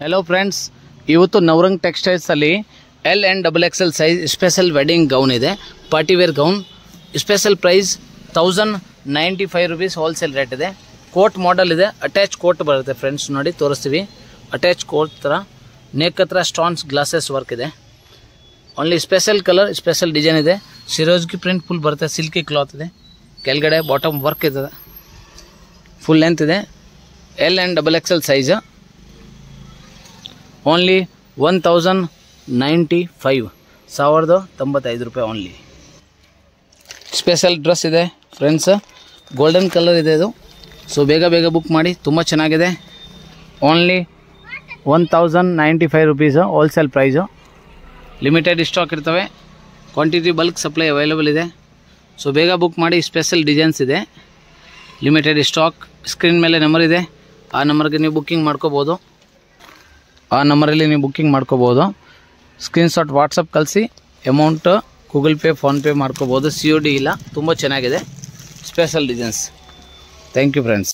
Hello friends, इवत्तु Navrang textiles अल्ली L and double XL size special wedding gown इदे party wear gown special price 1095 rupees wholesale rate इदे coat model इदे attach coat बरुत्ते friends नोडी तोरिस्तीवि अटैच कोट ತರ नेक हत्र स्टोन्स ग्लासेस वर्क इदे only special colour special design इदे सिरोज्की प्रिंट फुल बरुत्ते सिल्की क्लॉथ इदे केळगಡೆ बॉटम वर्क इदे फुल लेंथ इदे L and double XL size only 1095 रुपये ओनली स्पेशल ड्रेस ಇದೆ ಫ್ರೆಂಡ್ಸ್ ಗೋಲ್ಡನ್ ಕಲರ್ ಇದೆ ಇದು ಸೋ ಬೇಗ ಬೇಗ ಬುಕ್ ಮಾಡಿ ತುಂಬಾ ಚೆನ್ನಾಗಿದೆ only 1095 rupees wholesale price limited stock ಇರ್ತವೆ ಕ್ವಾಂಟಿಟಿ ಬಲ್ಕ್ ಸಪ್ಲೈ ಅವೈಲೇಬಲ್ ಇದೆ ಸೋ ಬೇಗ ಬುಕ್ ಮಾಡಿ ಸ್ಪೆಷಲ್ ಡಿಸೈನ್ಸ್ ಇದೆ ಲಿಮಿಟೆಡ್ ಸ್ಟಾಕ್ ಸ್ಕ್ರೀನ್ ಮೇಲೆ ನಂಬರ್ ಇದೆ ಆ ನಂಬರ್ಗೆ ನೀವು ಬುಕಿಂಗ್ ಮಾಡ್ಕೋಬಹುದು ಆ ನಂಬರಲ್ಲಿ ನೀವು ಬುಕಿಂಗ್ ಮಾಡ್ಕೋಬಹುದು ಸ್ಕ್ರೀನ್‌ಶಾಟ್ ವಾಟ್ಸ್ಆಪ್ ಕಳಿಸಿ amount Google Pay PhonePe ಮಾಡ್ಕೋಬಹುದು COD ಇಲ್ಲ ತುಂಬಾ ಚೆನ್ನಾಗಿದೆ special designs thank you friends.